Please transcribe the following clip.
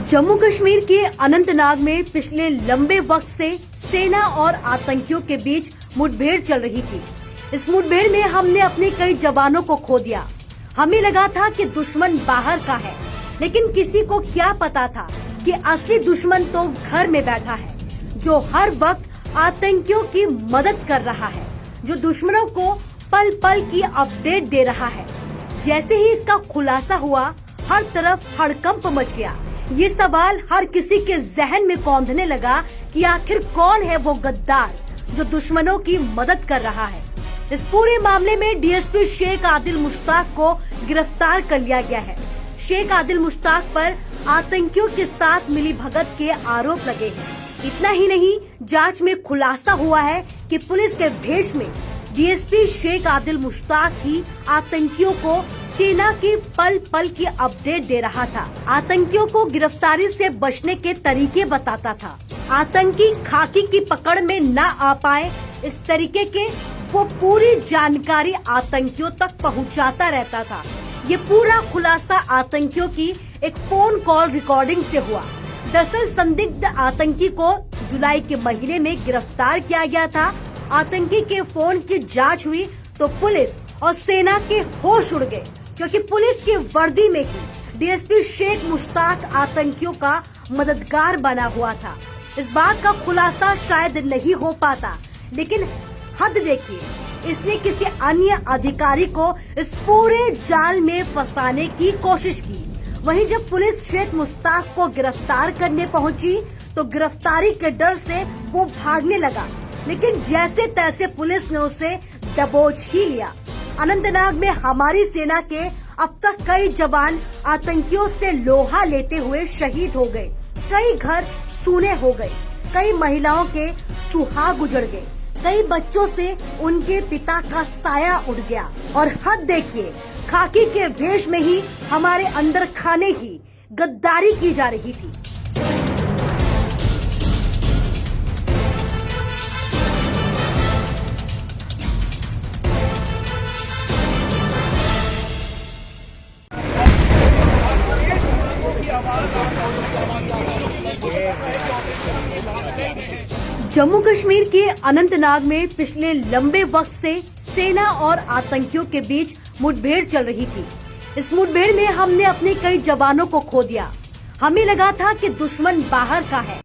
जम्मू कश्मीर के अनंतनाग में पिछले लंबे वक्त से सेना और आतंकियों के बीच मुठभेड़ चल रही थी। इस मुठभेड़ में हमने अपने कई जवानों को खो दिया। हमें लगा था कि दुश्मन बाहर का है, लेकिन किसी को क्या पता था कि असली दुश्मन तो घर में बैठा है, जो हर वक्त आतंकियों की मदद कर रहा है, जो दुश्मनों को पल पल की अपडेट दे रहा है। जैसे ही इसका खुलासा हुआ, हर तरफ हड़कंप मच गया। ये सवाल हर किसी के जहन में कौंधने लगा कि आखिर कौन है वो गद्दार जो दुश्मनों की मदद कर रहा है। इस पूरे मामले में डीएसपी शेख आदिल मुश्ताक को गिरफ्तार कर लिया गया है। शेख आदिल मुश्ताक पर आतंकियों के साथ मिली भगत के आरोप लगे हैं। इतना ही नहीं, जांच में खुलासा हुआ है कि पुलिस के भेष में डीएसपी शेख आदिल मुश्ताक ही आतंकियों को सेना की पल पल की अपडेट दे रहा था। आतंकियों को गिरफ्तारी से बचने के तरीके बताता था। आतंकी खाकी की पकड़ में न आ पाए, इस तरीके के वो पूरी जानकारी आतंकियों तक पहुंचाता रहता था। ये पूरा खुलासा आतंकियों की एक फोन कॉल रिकॉर्डिंग से हुआ। दरअसल संदिग्ध आतंकी को जुलाई के महीने में गिरफ्तार किया गया था। आतंकी के फोन की जांच हुई तो पुलिस और सेना के होश उड़ गए, क्योंकि पुलिस की वर्दी में ही डीएसपी शेख मुश्ताक आतंकियों का मददगार बना हुआ था। इस बात का खुलासा शायद नहीं हो पाता, लेकिन हद देखिए, इसने किसी अन्य अधिकारी को इस पूरे जाल में फंसाने की कोशिश की। वहीं जब पुलिस शेख मुश्ताक को गिरफ्तार करने पहुंची तो गिरफ्तारी के डर से वो भागने लगा, लेकिन जैसे तैसे पुलिस ने उसे दबोच ही लिया। अनंतनाग में हमारी सेना के अब तक कई जवान आतंकियों से लोहा लेते हुए शहीद हो गए। कई घर सूने हो गए, कई महिलाओं के सुहाग उजड़ गए, कई बच्चों से उनके पिता का साया उड़ गया। और हद देखिए, खाकी के भेष में ही हमारे अंदर खाने ही गद्दारी की जा रही थी। जम्मू कश्मीर के अनंतनाग में पिछले लंबे वक्त से सेना और आतंकियों के बीच मुठभेड़ चल रही थी। इस मुठभेड़ में हमने अपने कई जवानों को खो दिया। हमें लगा था कि दुश्मन बाहर का है,